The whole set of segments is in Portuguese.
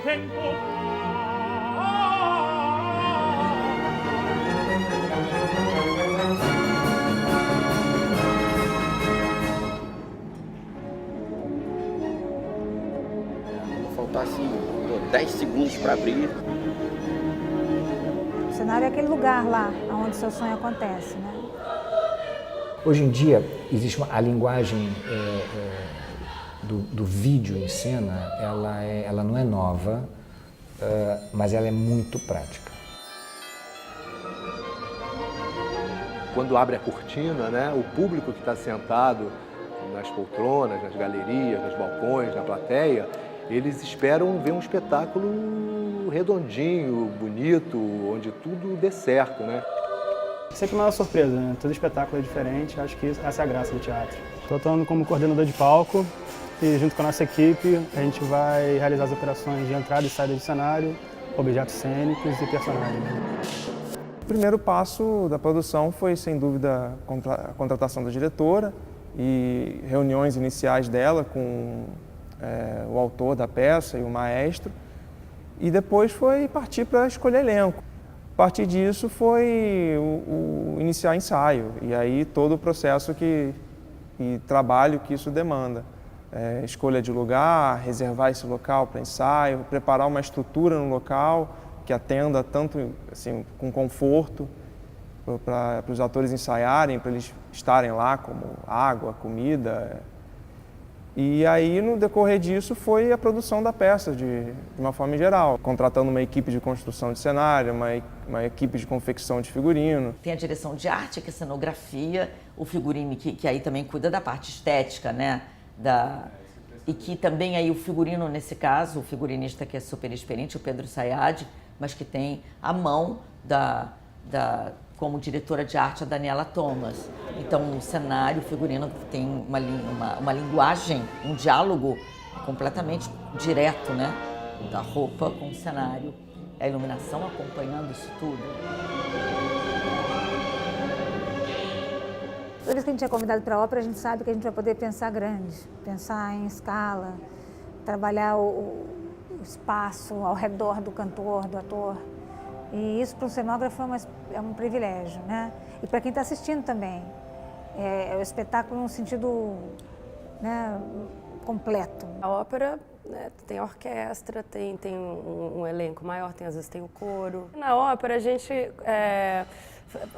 Faltasse 10 segundos para abrir. O cenário é aquele lugar lá, onde seu sonho acontece, né? Hoje em dia, existe a linguagem do vídeo em cena, ela não é nova, mas ela é muito prática. Quando abre a cortina, né, o público que está sentado nas poltronas, nas galerias, nos balcões, na plateia, eles esperam ver um espetáculo redondinho, bonito, onde tudo dê certo, né? Sempre uma surpresa, né? Todo espetáculo é diferente, acho que essa é a graça do teatro. Estou atuando como coordenador de palco e junto com a nossa equipe a gente vai realizar as operações de entrada e saída de cenário, objetos cênicos e personagens. O primeiro passo da produção foi, sem dúvida, a contratação da diretora e reuniões iniciais dela com o autor da peça e o maestro, e depois foi partir para escolher elenco. A partir disso foi iniciar ensaio, e aí todo o processo e trabalho que isso demanda. Escolha de lugar, reservar esse local para ensaio, preparar uma estrutura no local que atenda tanto assim, com conforto para os atores ensaiarem, para eles estarem lá, como água, comida. E aí, no decorrer disso, foi a produção da peça, de uma forma geral, contratando uma equipe de construção de cenário, uma equipe de confecção de figurino. Tem a direção de arte, que é a cenografia, o figurino, que aí também cuida da parte estética, né? E que também aí o figurino, nesse caso, o figurinista que é super experiente, o Pedro Sayad, mas que tem a mão como diretora de arte, a Daniela Thomas. Então, o cenário, o figurino tem uma linguagem, um diálogo completamente direto, né? Da roupa com o cenário, a iluminação acompanhando isso tudo. Toda vez que a gente é convidado para a ópera, a gente sabe que a gente vai poder pensar grande, pensar em escala, trabalhar o espaço ao redor do cantor, do ator. E isso para um cenógrafo é um privilégio, né? E para quem está assistindo também. É o espetáculo num sentido, né, completo. A ópera, né, tem orquestra, tem um elenco maior, às vezes tem o coro. Na ópera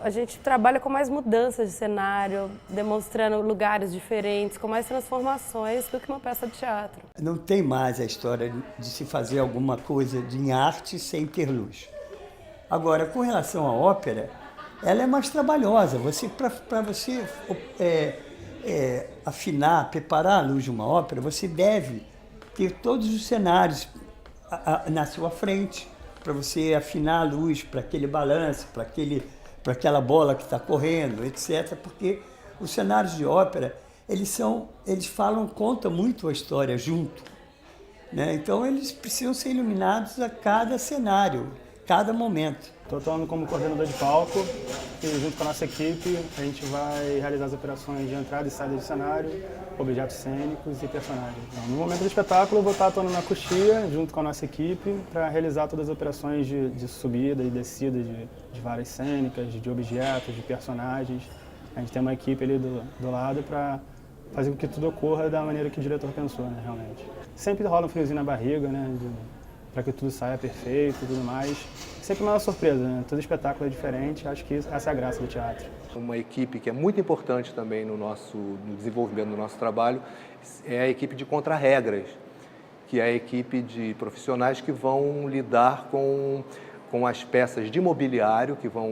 a gente trabalha com mais mudanças de cenário, demonstrando lugares diferentes, com mais transformações do que uma peça de teatro. Não tem mais a história de se fazer alguma coisa em arte sem ter luz. Agora, com relação à ópera, ela é mais trabalhosa. Para você afinar, preparar a luz de uma ópera, você deve ter todos os cenários na sua frente, para você afinar a luz para aquele balanço, para aquela bola que está correndo, etc. Porque os cenários de ópera, contam muito a história junto, né? Então, eles precisam ser iluminados a cada cenário, cada momento. Estou atuando como coordenador de palco e junto com a nossa equipe a gente vai realizar as operações de entrada e saída de cenário, objetos cênicos e personagens. Então, no momento do espetáculo eu vou estar atuando na coxia junto com a nossa equipe para realizar todas as operações de subida e descida de várias cênicas, de objetos, de personagens. A gente tem uma equipe ali do lado para fazer com que tudo ocorra da maneira que o diretor pensou, né, realmente. Sempre rola um friozinho na barriga, né, para que tudo saia perfeito e tudo mais. Sempre uma surpresa, né? Todo espetáculo é diferente, acho que essa é a graça do teatro. Uma equipe que é muito importante também no desenvolvimento do nosso trabalho é a equipe de contrarregras, que é a equipe de profissionais que vão lidar com as peças de mobiliário, que vão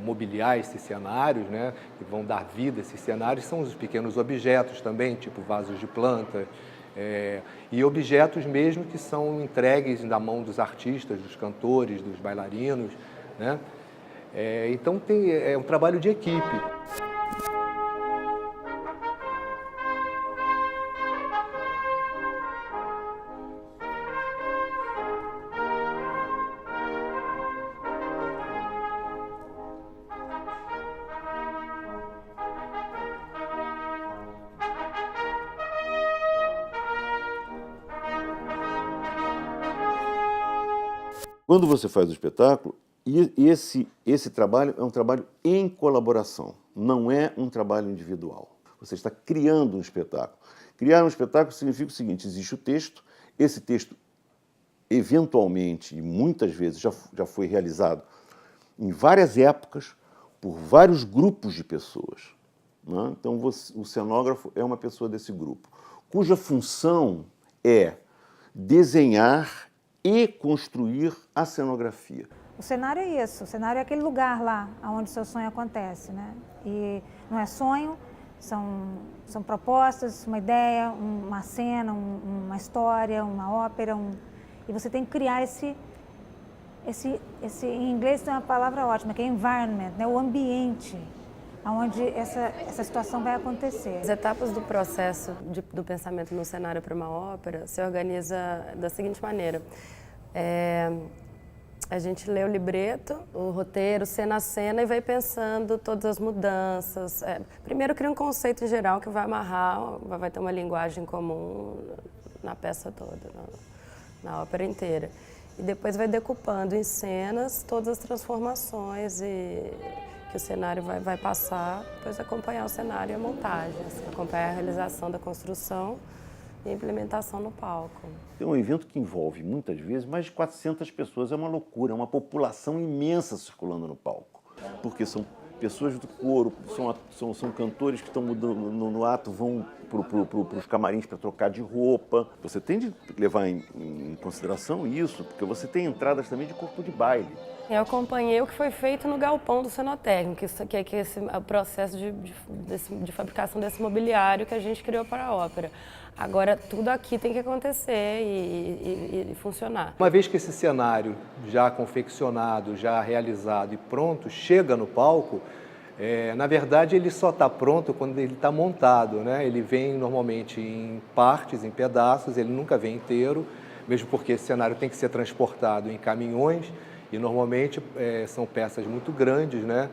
mobiliar esses cenários, né? Que vão dar vida a esses cenários. São os pequenos objetos também, tipo vasos de planta, e objetos mesmo que são entregues na mão dos artistas, dos cantores, dos bailarinos, né? Então é um trabalho de equipe. Quando você faz o espetáculo, esse trabalho é um trabalho em colaboração, não é um trabalho individual. Você está criando um espetáculo. Criar um espetáculo significa o seguinte: existe o texto, esse texto, eventualmente, e muitas vezes já foi realizado em várias épocas, por vários grupos de pessoas, né? Então, o cenógrafo é uma pessoa desse grupo, cuja função é desenhar e construir a cenografia. O cenário é isso, o cenário é aquele lugar lá onde o seu sonho acontece, né? E não é sonho, são propostas, uma ideia, uma cena, uma história, uma ópera, e você tem que criar em inglês tem uma palavra ótima, que é environment, né? O ambiente onde essa situação vai acontecer. As etapas do processo do pensamento no cenário para uma ópera se organiza da seguinte maneira. A gente lê o libreto, o roteiro, cena a cena, e vai pensando todas as mudanças. Primeiro cria um conceito em geral que vai amarrar, vai ter uma linguagem comum na peça toda, na ópera inteira. E depois vai decupando em cenas todas as transformações que o cenário vai passar, depois acompanhar o cenário e a montagem, assim, acompanhar a realização da construção e a implementação no palco. É um evento que envolve, muitas vezes, mais de 400 pessoas. É uma loucura, é uma população imensa circulando no palco. Porque são pessoas do coro, são cantores que estão mudando no ato, vão para os camarins para trocar de roupa. Você tem de levar em consideração isso, porque você tem entradas também de corpo de baile. Eu acompanhei o que foi feito no galpão do Cenotécnico, que é o processo de fabricação desse mobiliário que a gente criou para a ópera. Agora, tudo aqui tem que acontecer e funcionar. Uma vez que esse cenário já confeccionado, já realizado e pronto, chega no palco, na verdade ele só está pronto quando ele está montado, né? Ele vem normalmente em partes, em pedaços, ele nunca vem inteiro, mesmo porque esse cenário tem que ser transportado em caminhões e normalmente são peças muito grandes, né?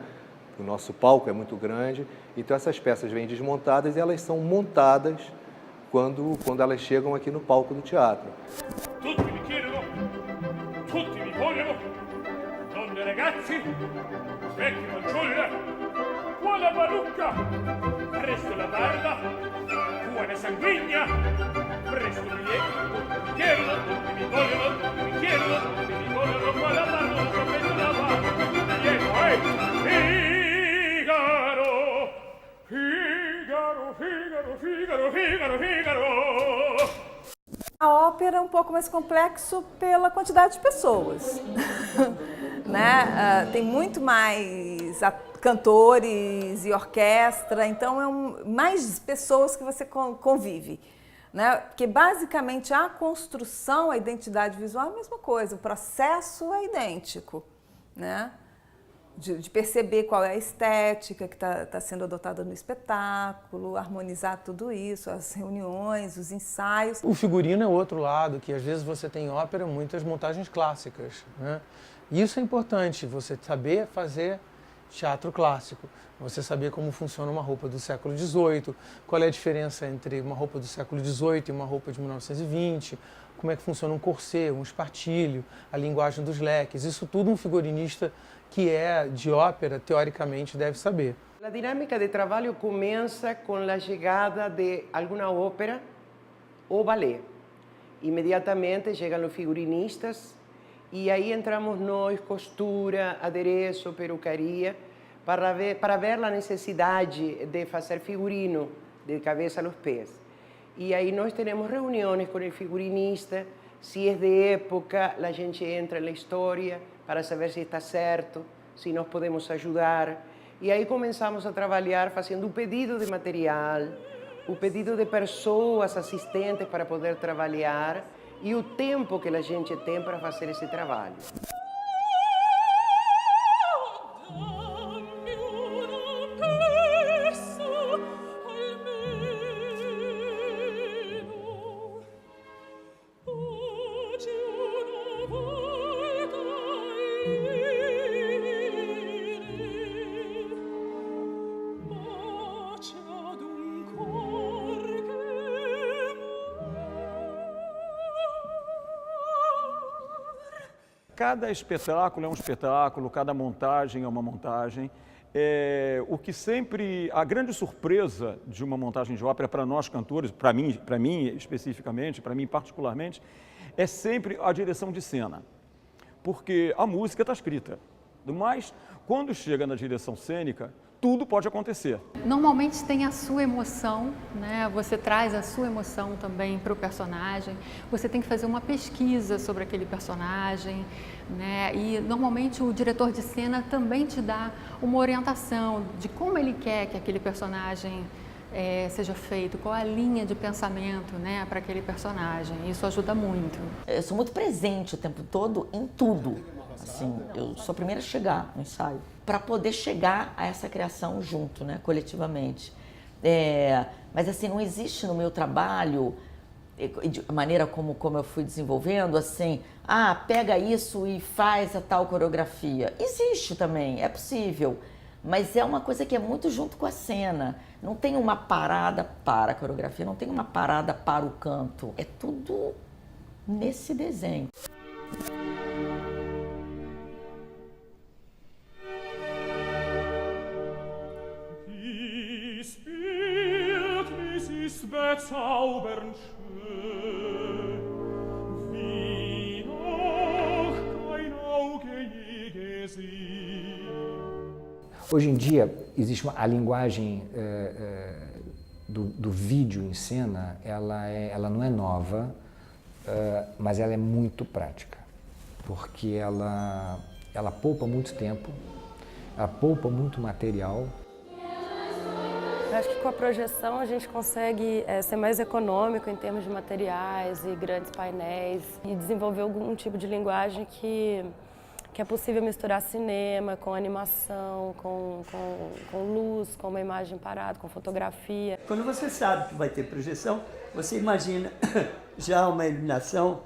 O nosso palco é muito grande, então essas peças vêm desmontadas e elas são montadas quando elas chegam aqui no palco do teatro. Tutti mi chiedono, tutti mi vogliono, donne e ragazzi, vecchi fanciulle, quale parrucca, presto la barba, buona sanguigna, presto mi tutti mi chiedono, tutti mi vogliono, tutti mi chiedono, tutti mi vogliono, quale parrucca, presto la barba, Diego, Figaro. A ópera é um pouco mais complexo pela quantidade de pessoas, né? Tem muito mais cantores e orquestra, então mais pessoas que você convive, né? Porque basicamente a construção, a identidade visual é a mesma coisa, o processo é idêntico, né? De perceber qual é a estética que está sendo adotada no espetáculo, harmonizar tudo isso, as reuniões, os ensaios. O figurino é outro lado, que às vezes você tem em ópera muitas montagens clássicas, né? E isso é importante, você saber fazer teatro clássico, você saber como funciona uma roupa do século XVIII, qual é a diferença entre uma roupa do século XVIII e uma roupa de 1920, como é que funciona um corset, um espartilho, a linguagem dos leques, isso tudo um figurinista que é de ópera, teoricamente, deve saber. A dinâmica de trabalho começa com a chegada de alguma ópera ou ballet. Imediatamente chegam os figurinistas e aí entramos nós, costura, adereço, perucaria, para ver a necessidade de fazer figurino de cabeça aos pés. E aí nós temos reuniões com o figurinista, se é de época, a gente entra na história para saber se está certo, se nós podemos ajudar. E aí começamos a trabalhar fazendo o pedido de material, o pedido de pessoas assistentes para poder trabalhar e o tempo que a gente tem para fazer esse trabalho. Cada espetáculo é um espetáculo, cada montagem é uma montagem. O que sempre, a grande surpresa de uma montagem de ópera para nós cantores, para mim especificamente, para mim particularmente, é sempre a direção de cena, porque a música está escrita, mas quando chega na direção cênica, tudo pode acontecer. Normalmente tem a sua emoção, né? Você traz a sua emoção também para o personagem, você tem que fazer uma pesquisa sobre aquele personagem, né? E normalmente o diretor de cena também te dá uma orientação de como ele quer que aquele personagem seja feito, qual a linha de pensamento, né, para aquele personagem. Isso ajuda muito. Eu sou muito presente o tempo todo em tudo. Assim, eu sou a primeira a chegar no ensaio, para poder chegar a essa criação junto, né, coletivamente. Mas assim, não existe no meu trabalho, a maneira como eu fui desenvolvendo, assim, pega isso e faz a tal coreografia. Existe também, é possível, mas é uma coisa que é muito junto com a cena. Não tem uma parada para a coreografia, não tem uma parada para o canto. É tudo nesse desenho. Bezaubern schön, wie noch kein Auge je gesehen. Hoje em dia, existe a linguagem do vídeo em cena, ela não é nova, mas ela é muito prática, porque ela poupa muito tempo, ela poupa muito material. Eu acho que com a projeção a gente consegue ser mais econômico em termos de materiais e grandes painéis e desenvolver algum tipo de linguagem que é possível misturar cinema com animação, com luz, com uma imagem parada, com fotografia. Quando você sabe que vai ter projeção, você imagina já uma iluminação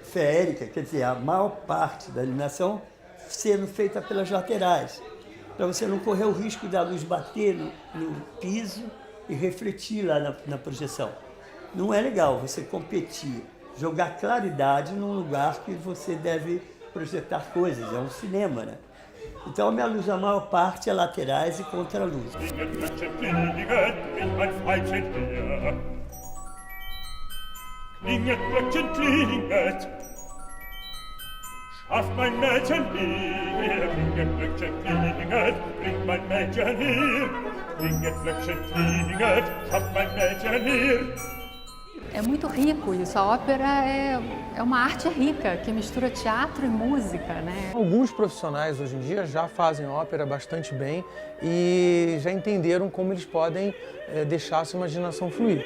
feérica, quer dizer, a maior parte da iluminação sendo feita pelas laterais, para você não correr o risco da luz bater no piso e refletir lá na projeção. Não é legal você competir, jogar claridade num lugar que você deve projetar coisas, é um cinema, né? Então a minha luz, a maior parte é laterais e contra-luz. Schafft mein Mädchen hier, klinget, Glöckchen klinget, bringt mein Mädchen hier. Klinget, Glöckchen klinget, schafft mein Mädchen hier. É muito rico isso, a ópera é uma arte rica, que mistura teatro e música, né? Alguns profissionais hoje em dia já fazem ópera bastante bem e já entenderam como eles podem deixar a sua imaginação fluir.